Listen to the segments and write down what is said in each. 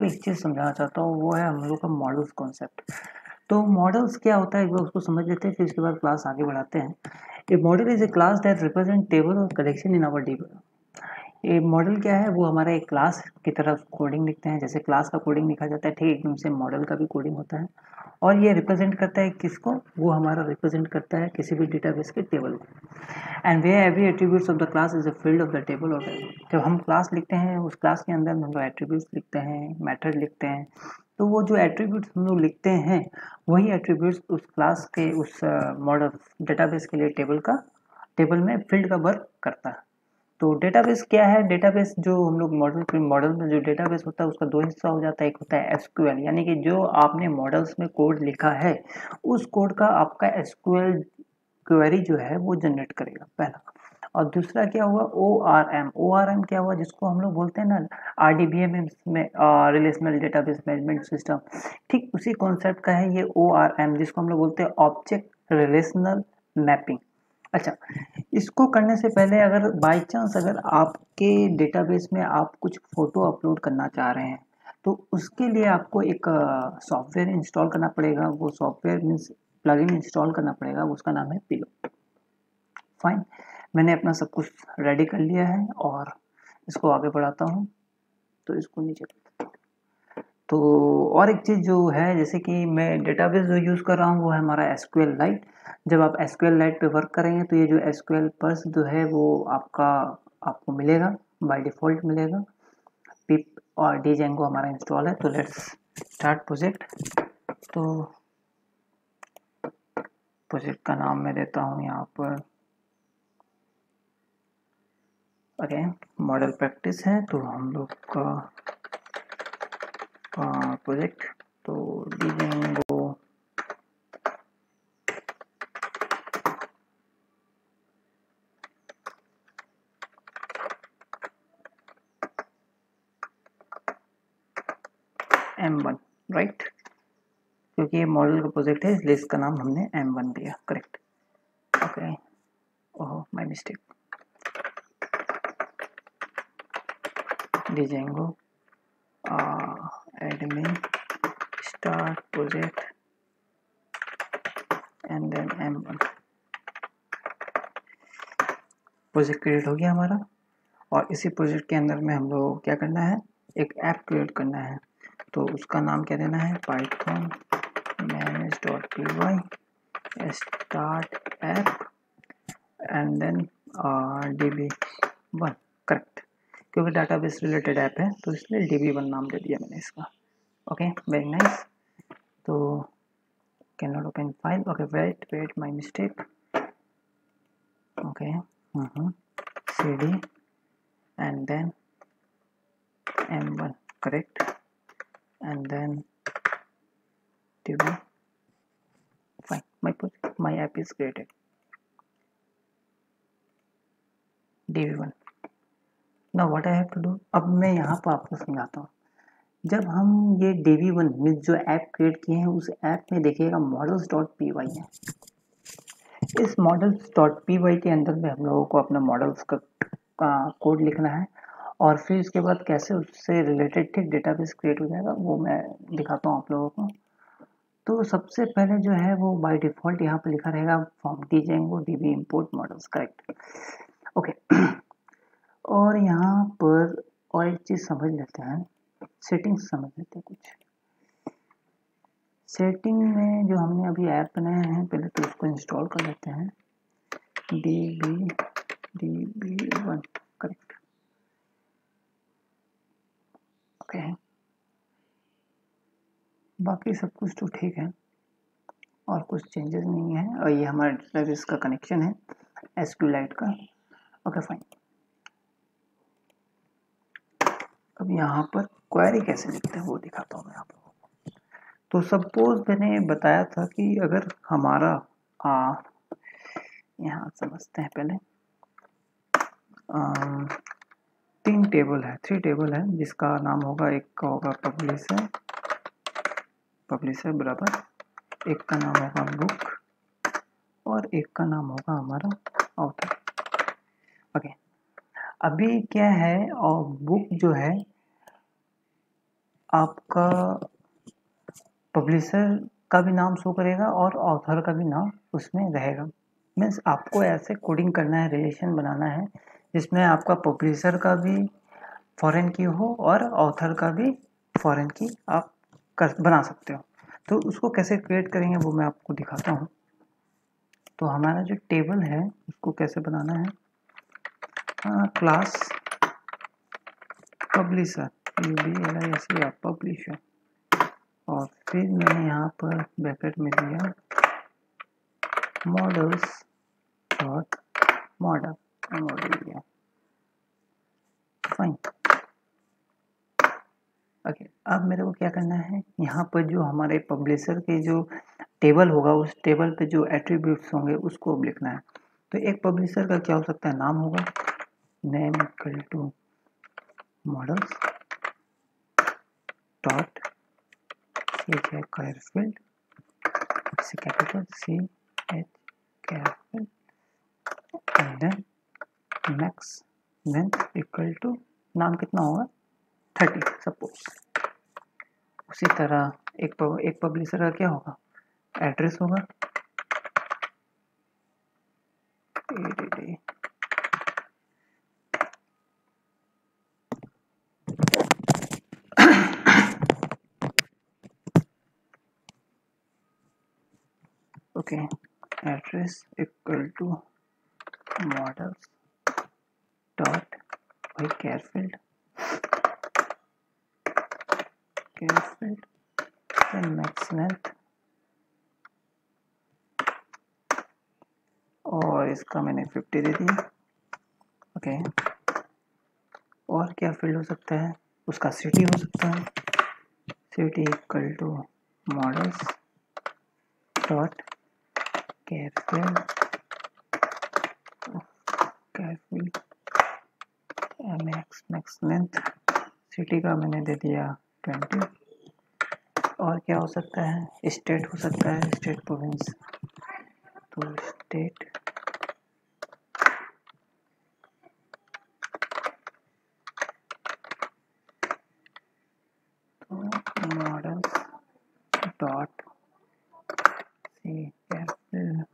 आपको एक चीज़ समझाना चाहता हूँ, वो है हम लोग का मॉडल्स कॉन्सेप्ट। तो मॉडल्स क्या होता है एक बार उसको समझ लेते हैं, फिर उसके बाद क्लास आगे बढ़ाते हैं। A model is a class that represent table और कलेक्शन इन आवर टेबल। ये मॉडल क्या है, वो हमारा एक क्लास की तरफ कोडिंग लिखते हैं, जैसे क्लास का कोडिंग लिखा जाता है, ठीक एकदम से मॉडल का भी कोडिंग होता है। और ये रिप्रेजेंट करता है किसको, वो हमारा रिप्रेजेंट करता है किसी भी डेटाबेस के टेबल को। And way every attributes of the class is a field of the table और जब हम क्लास लिखते हैं उस क्लास के अंदर हम लोग एट्रीब्यूट्स लिखते हैं, मेथड लिखते हैं। तो वो जो एट्रीब्यूट्स हम लोग लिखते हैं वही एट्रीब्यूट्स उस क्लास के उस मॉडल डेटाबेस के लिए टेबल में फील्ड का वर्क करता है। तो डेटाबेस क्या है, डेटाबेस जो हम लोग मॉडल में जो डेटाबेस होता है उसका दो हिस्सा हो जाता है। एक होता है एसक्यूएल, यानी कि जो आपने मॉडल्स में कोड लिखा है उस कोड का आपका एसक्यूएल क्वेरी जो है वो जनरेट करेगा, पहला। और दूसरा क्या हुआ, ओ आर एम क्या हुआ, जिसको हम लोग बोलते हैं ना आरडीबीएम में, रिलेशनल डेटाबेस मैनेजमेंट सिस्टम। ठीक उसी कॉन्सेप्ट का है ये ओ आर एम, जिसको हम लोग बोलते हैं ऑब्जेक्ट रिलेशनल मैपिंग। अच्छा, इसको करने से पहले अगर बाय चांस अगर आपके डेटाबेस में आप कुछ फोटो अपलोड करना चाह रहे हैं तो उसके लिए आपको एक सॉफ्टवेयर इंस्टॉल करना पड़ेगा। वो सॉफ्टवेयर मीन्स प्लगइन इंस्टॉल करना पड़ेगा, उसका नाम है पिलो। फाइन, मैंने अपना सब कुछ रेडी कर लिया है और इसको आगे बढ़ाता हूँ। तो इसको नीचे, तो और एक चीज़ जो है, जैसे कि मैं डेटाबेस जो यूज़ कर रहा हूँ वो है हमारा एसक्यूएल लाइट। जब आप एसक्यूएल लाइट पे वर्क करेंगे तो ये जो एसक्यूएल पर्स जो है वो आपको मिलेगा, बाय डिफ़ॉल्ट मिलेगा। पिप और डीजेंगो हमारा इंस्टॉल है। तो लेट्स स्टार्ट प्रोजेक्ट। तो प्रोजेक्ट का नाम मैं देता हूँ यहाँ पर, ओके, मॉडल प्रैक्टिस है। तो हम लोग का प्रोजेक्ट तो डीजेंगो M1, राइट, क्योंकि ये मॉडल का प्रोजेक्ट है इसलिए इसका नाम हमने M1 दिया, correct. Okay, oh my mistake. Django admin start project and then M1। Project create हो गया हमारा। और इसी प्रोजेक्ट के अंदर में हम लोग क्या करना है, एक ऐप क्रिएट करना है। तो उसका नाम क्या देना है, python manage.py start app and then db1, correct, क्योंकि डाटाबेस रिलेटेड ऐप है तो इसलिए db1 नाम दे दिया मैंने इसका। Okay, very nice. तो cannot open file, okay, wait my mistake. Okay, cd and then m1, correct, and then db, fine, my app is created, db1। now what I have to do, अब मैं यहाँ पर आपको समझाता हूँ। जब हम ये db1 मीन्स जो ऐप क्रिएट किए हैं उस ऐप में देखिएगा models.py है। इस models.py के अंदर में हम लोगों को अपना मॉडल्स का कोड लिखना है और फिर इसके बाद कैसे उससे रिलेटेड ठीक डेटाबेस क्रिएट हो जाएगा वो मैं दिखाता हूँ आप लोगों को। तो सबसे पहले जो है वो बाय डिफ़ॉल्ट यहाँ पे लिखा रहेगा from Django db import models, correct, okay. और यहाँ पर और एक चीज़ समझ लेते हैं, सेटिंग्स समझ लेते हैं कुछ। सेटिंग में जो हमने अभी ऐप बनाया है पहले तो उसको इंस्टॉल कर लेते हैं, db1, करेक्ट, ओके। बाकी सब कुछ तो ठीक है और कुछ चेंजेस नहीं है। और ये हमारा डेटाबेस का कनेक्शन है एसक्यूएलाइट का, ओके फाइन। अब यहाँ पर क्वेरी कैसे लिखते हैं वो दिखाता हूँ मैं आप लोगों को। तो सपोज मैंने बताया था कि अगर हमारा यहाँ समझते हैं पहले, 3 टेबल है जिसका नाम होगा, एक का होगा पब्लिशर बराबर, एक का नाम होगा बुक और एक का नाम होगा हमारा ऑथर, ओके। अभी क्या है, और बुक जो है आपका पब्लिशर का भी नाम शो करेगा और ऑथर का भी नाम उसमें रहेगा। मीन्स आपको ऐसे कोडिंग करना है, रिलेशन बनाना है जिसमें आपका पब्लिशर का भी फॉरेन की हो और ऑथर का भी फॉरेन की आप बना सकते हो। तो उसको कैसे क्रिएट करेंगे वो मैं आपको दिखाता हूँ। तो हमारा जो टेबल है उसको कैसे बनाना है, क्लास पब्लिशर, पब्लिशर, और फिर मैंने यहाँ पर ब्रैकेट में दिया मॉडल्स डॉट मॉडल दिया, फाइन। ओके, अब मेरे को क्या करना है, यहाँ पर जो हमारे पब्लिशर के जो टेबल होगा उस टेबल पे जो एट्रीब्यूट्स होंगे उसको अब लिखना है। तो एक पब्लिशर का क्या हो सकता है, नाम होगा, name equal to models dot charfield, C capital C H charfield, and then max length equal to नाम कितना होगा 30 सपोज। उसी तरह एक पब्लिशर का क्या होगा, एड्रेस होगा okay, address equal to models dot भाई कैरफील्ड मैक्स लेंथ, और इसका मैंने 50 दे दिया। ओके, और क्या फील्ड हो सकता है, उसका सिटी हो सकता है, city equal to models dot charfield max length, city का मैंने दे दिया 20। और क्या हो सकता है, स्टेट हो सकता है, स्टेट प्रोविंस, तो state models dot C char field,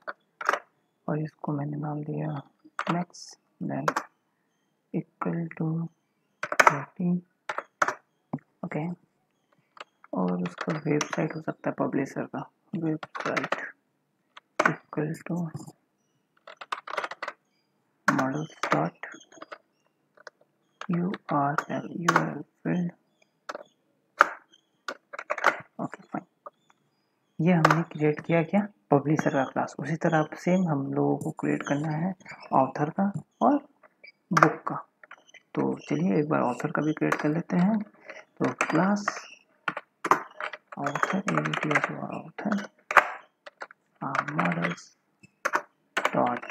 और इसको मैंने नाम दिया max length equal to 30। Okay, और उसका वेबसाइट हो सकता है पब्लिशर का, website equal to models dot URL field. Okay fine, ये हमने क्रिएट किया क्या, पब्लिशर का क्लास। उसी तरह सेम हम लोगों को क्रिएट करना है ऑथर का और बुक का। तो चलिए एक बार ऑथर का भी क्रिएट कर लेते हैं। तो class author author models dot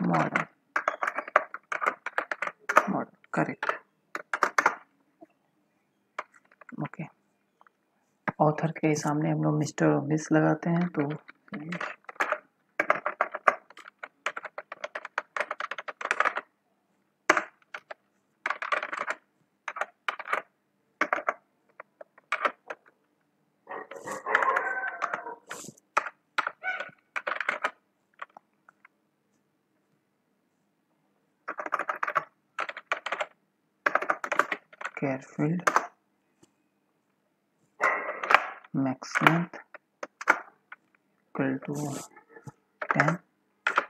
model correct. Okay, author के सामने हम लोग मिस्टर और मिस लगाते हैं। तो charfield max length equal to 10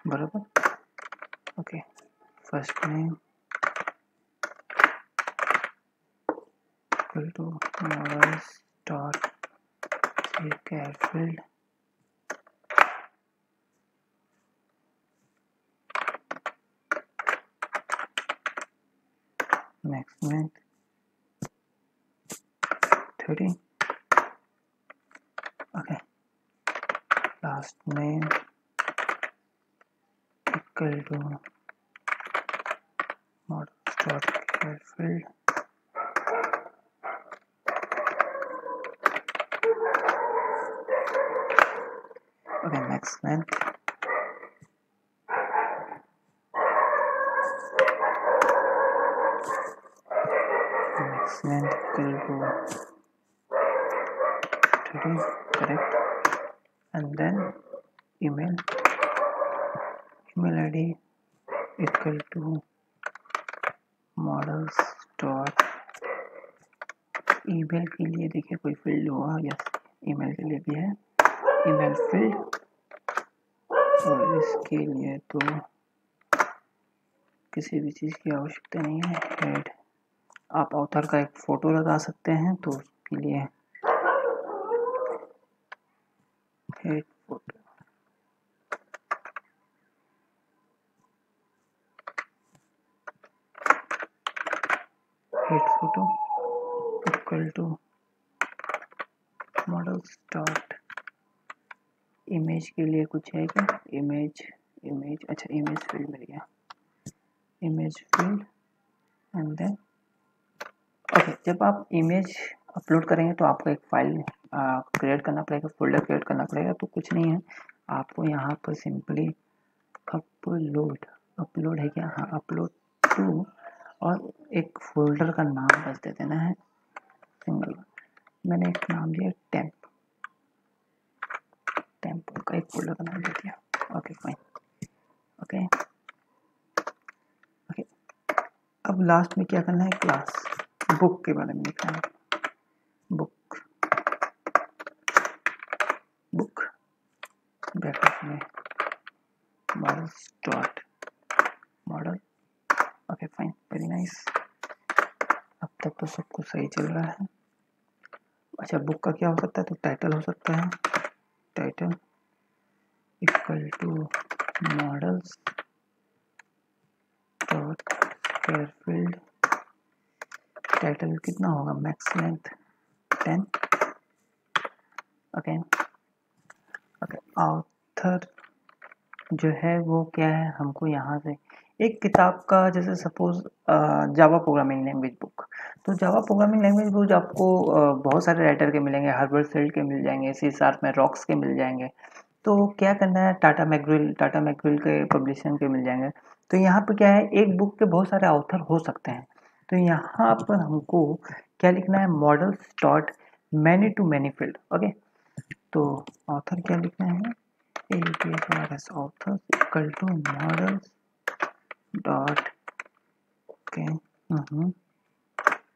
बराबर। Okay, first name equal to models dot charfield max length 30। Okay, last name equal to models dot charfield okay max length equal to 30 correct, and then email id equal to models dot email के लिए देखिए कोई field होगा, yes email के लिए भी है email field, और इसके लिए तो किसी भी चीज़ की आवश्यकता नहीं है। हेड आप ऑथर का एक फ़ोटो लगा सकते हैं, तो उसके लिए head photo, head photo equal to models dot image के लिए कुछ है क्या, इमेज अच्छा इमेज फील्ड मिल गया, image field and then okay. जब आप इमेज अपलोड करेंगे तो आपको एक फाइल क्रिएट करना पड़ेगा, फोल्डर क्रिएट करना पड़ेगा। तो कुछ नहीं है, आपको यहाँ पर सिंपली अपलोड है क्या, हाँ अपलोड टू, और एक फोल्डर का नाम बस दे देना है सिंगल, मैंने एक नाम दिया टेम्प का एक फोल्डर का नाम दे दिया। Okay fine, okay okay. अब लास्ट में क्या करना है, क्लास बुक के बारे में लिखना है, बुक ब्रैकेट में models dot model. Okay fine, very nice, अब तक तो सब कुछ सही चल रहा है। अच्छा बुक का क्या हो सकता है, तो टाइटल हो सकता है, title equal to models dot square field, title कितना होगा, max length 10, okay okay. Author जो है वो क्या है, हमको यहाँ से एक किताब का, जैसे suppose Java programming language book, तो जावा प्रोग्रामिंग लैंग्वेज बुक आपको बहुत सारे राइटर के मिलेंगे, हर्बर्ट फील्ड के मिल जाएंगे, C# में रॉक्स के मिल जाएंगे। तो क्या करना है, टाटा मैकग्रिल के पब्लिशिंग के मिल जाएंगे। तो यहाँ पर क्या है, एक बुक के बहुत सारे ऑथर हो सकते हैं। तो यहाँ पर हमको क्या लिखना है, models dot many to many field, okay. तो ऑथर क्या लिखना है, authors equal to models dot okay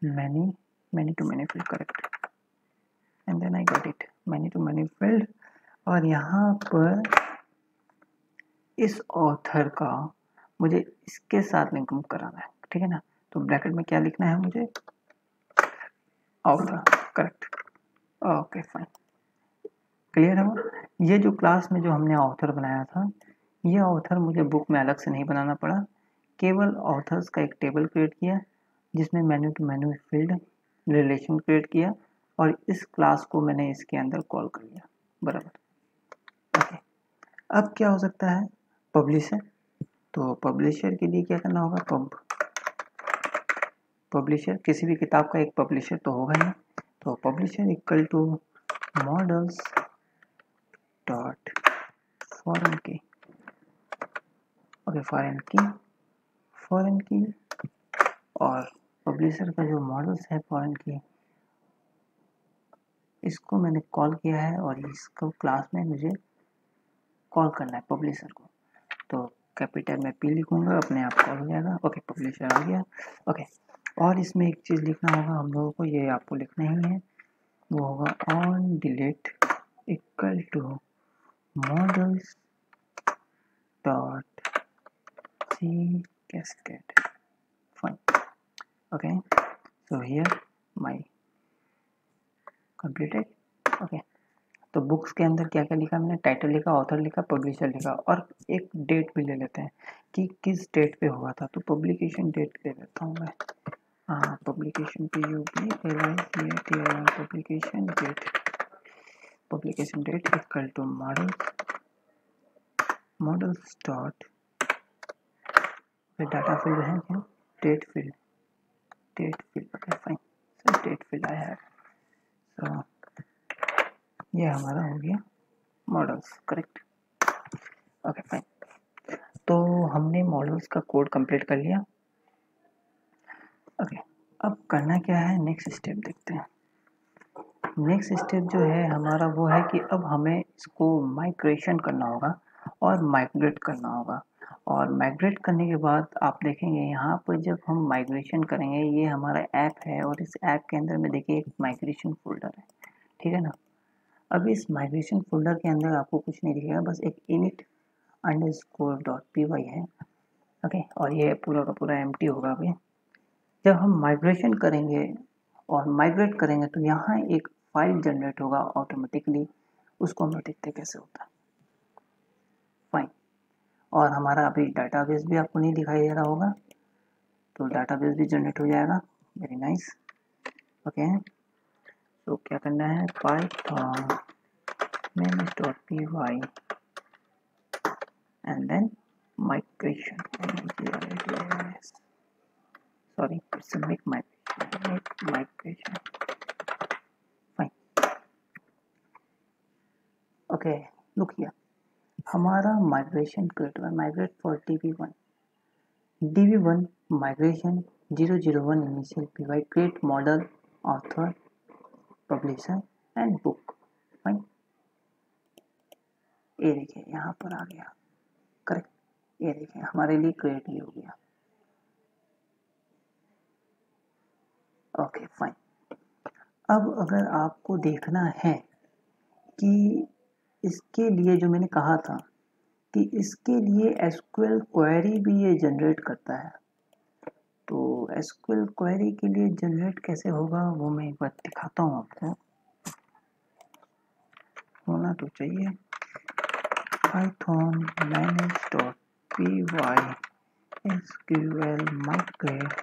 many to many field, correct, and then I got it, many to many field। और यहाँ पर इस ऑथर का मुझे इसके साथ लिंक कराना है, ठीक है ना। तो ब्रैकेट में क्या लिखना है मुझे, author, correct, okay fine, clear है। ये जो क्लास में जो हमने ऑथर बनाया था, ये ऑथर मुझे बुक में अलग से नहीं बनाना पड़ा, केवल ऑथर्स का एक टेबल क्रिएट किया जिसमें many to many field relation create किया, और इस क्लास को मैंने इसके अंदर कॉल कर लिया, बराबर, ओके। अब क्या हो सकता है, पब्लिशर, तो पब्लिशर के लिए क्या करना होगा, पब्लिशर किसी भी किताब का एक पब्लिशर तो होगा ही, तो publisher equal to models dot foreign key, okay foreign key, और पब्लिशर का जो मॉडल्स है फॉरेन की, इसको मैंने कॉल किया है, और इसको क्लास में मुझे कॉल करना है पब्लिशर को। तो कैपिटल में P लिखूंगा, अपने आप कॉल हो जाएगा, ओके पब्लिशर आ गया, ओके। और इसमें एक चीज़ लिखना होगा हम लोगों को, ये आपको लिखना ही है, वो होगा on delete equal to models dot C cascade, fine, okay. So here my completed, okay. तो बुक्स के अंदर क्या क्या लिखा मैंने, टाइटल लिखा, ऑथर लिखा, पब्लिशर लिखा, और एक डेट भी ले लेते हैं कि किस डेट पे हुआ था। तो पब्लिकेशन डेट ले लेता हूँ मैं, हाँ publication publication date equal to models dot data field है क्या, date field, okay fine, so date field I have, सो ये हमारा हो गया मॉडल्स, करेक्ट, ओके फाइन। तो हमने मॉडल्स का कोड कंप्लीट कर लिया, ओके। अब करना क्या है, नेक्स्ट स्टेप देखते हैं। नेक्स्ट स्टेप जो है हमारा वो है कि अब हमें इसको माइग्रेशन करना होगा और माइग्रेट करना होगा। और माइग्रेट करने के बाद आप देखेंगे यहाँ पर जब हम माइग्रेशन करेंगे, ये हमारा ऐप है और इस ऐप के अंदर में देखिए एक माइग्रेशन फोल्डर है, ठीक है ना। अब इस माइग्रेशन फोल्डर के अंदर आपको कुछ नहीं दिखेगा, बस एक init_py है, ओके। और ये पूरा का पूरा एम्प्टी होगा। अभी जब हम माइग्रेशन करेंगे और माइग्रेट करेंगे तो यहाँ एक फाइल जनरेट होगा ऑटोमेटिकली, उसको हम देखते कैसे होता है। फाइन। और हमारा अभी डाटाबेस भी आपको नहीं दिखाई दे रहा होगा, तो डाटाबेस भी जनरेट हो जाएगा। Very nice, okay. तो क्या करना है, python manage.py and then migration, sorry, it's a make migration, fine, okay। look here, हमारा माइग्रेशन क्रिएट हुआ, migrate for db1 migration 001 initial py create model author publisher and book, fine. ये देखिए यहाँ पर आ गया, करेक्ट। ये देखिए हमारे लिए क्रिएट ही हो गया, ओके फाइन। अब अगर आपको देखना है कि इसके लिए जो मैंने कहा था कि इसके लिए एसक्यूएल क्वेरी भी ये जनरेट करता है, तो एसक्यूएल क्वेरी के लिए जनरेट कैसे होगा वो मैं एक बार दिखाता हूँ आपको, होना तो चाहिए python manage.py sql migrate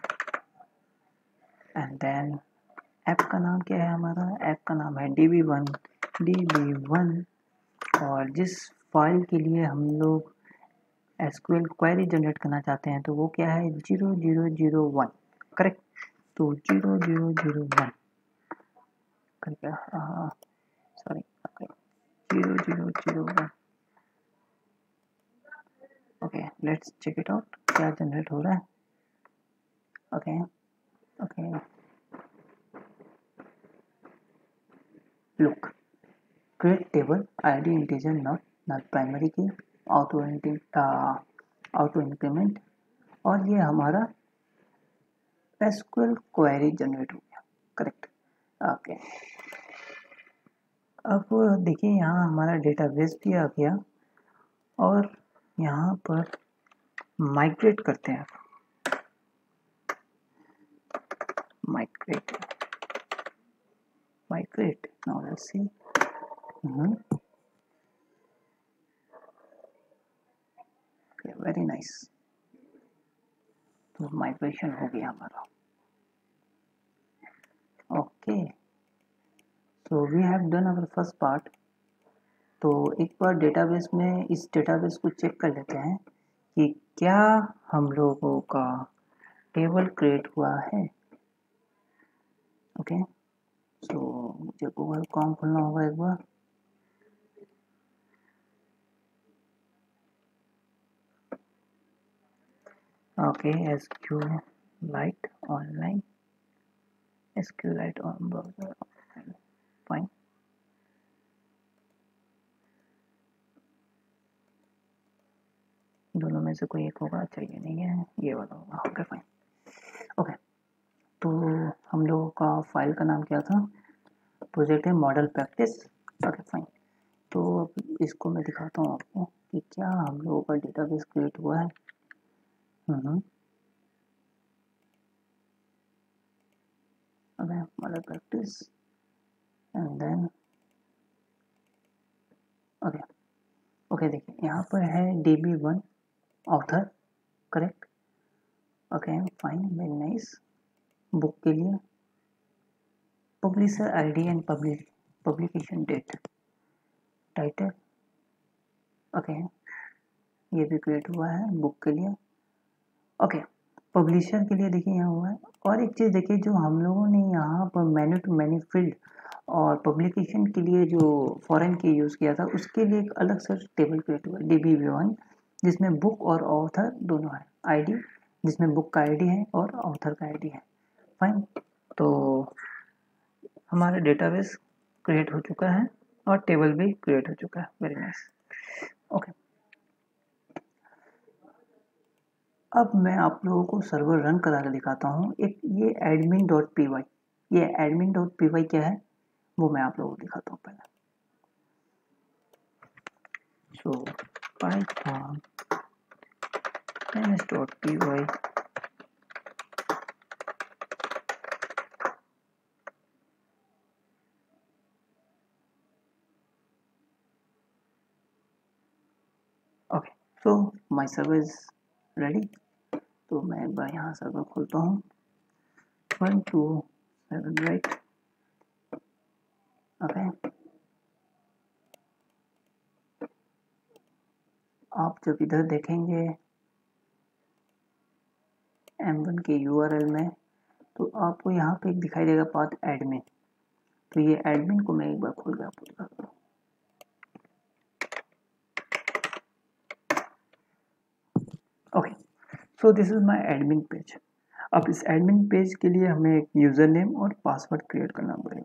and then app का नाम क्या है, हमारा ऐप का नाम है db1 और जिस फाइल के लिए हम लोग एसक्यूएल क्वेरी जनरेट करना चाहते हैं तो वो क्या है 0001, करेक्ट। तो 0001 करके sorry 0001, okay let's check it out क्या जनरेट हो रहा है, okay okay. Look, create table id integer not primary key auto increment, और ये हमारा एसक्यूएल क्वेरी जनरेट हो गया, करेक्ट, ओके। अब देखिए यहाँ हमारा डेटाबेस भी आ गया और यहाँ पर माइग्रेट करते हैं, migrate now let's see, okay, very nice। तो माइग्रेशन हो गया हमारा, okay. So we have done our first part. तो एक बार डेटाबेस में इस डेटाबेस को चेक कर लेते हैं कि क्या हम लोगों का टेबल क्रिएट हुआ है, ओके। सो मुझे गूगल कॉम खोलना होगा एक बार, okay. SQLite online, SQLite on browser, fine. दोनों में से कोई एक होगा, अच्छा ये नहीं है, ये वाला होगा, ओके फाइन, ओके। तो हम लोगों का फाइल का नाम क्या था, प्रोजेक्ट है मॉडल प्रैक्टिस, ओके फाइन। तो अब इसको मैं दिखाता हूँ आपको कि क्या हम लोगों का डेटाबेस क्रिएट हुआ है। Okay model practice and then okay देखिए यहाँ पर है db1 author, correct, okay fine, very nice. Book के लिए publisher ID and publication date, title, okay ये भी क्रिएट हुआ है बुक के लिए, ओके। पब्लिशर के लिए देखिए यहाँ हुआ है। और एक चीज़ देखिए जो हम लोगों ने यहाँ पर मेन्यू टू मेन्यू फील्ड और पब्लिकेशन के लिए जो फॉरेन की यूज़ किया था उसके लिए एक अलग से टेबल क्रिएट हुआ db1 जिसमें बुक और ऑथर दोनों है, आईडी जिसमें बुक का आईडी है और ऑथर का आईडी है, फाइन। तो हमारा डेटाबेस क्रिएट हो चुका है और टेबल भी क्रिएट हो चुका है। Very nice. ओके, अब मैं आप लोगों को सर्वर रन करा के दिखाता हूँ। एक ये admin.py, ये admin.py क्या है वो मैं आप लोगों को दिखाता हूँ पहले। सो python ns.py okay, so my server is ready. तो मैं एक बार यहाँ सर्वर खोलता हूँ। 1 2 7 राइट। ओके, आप जब इधर देखेंगे M1 के URL में तो आपको यहाँ पे एक दिखाई देगा पाथ एडमिन। तो ये एडमिन को मैं एक बार खोल के आपको दिखाता हूँ। Okay, so this is my admin page. अब इस एडमिन पेज के लिए हमें एक यूज़र नेम और पासवर्ड क्रिएट करना पड़ेगा।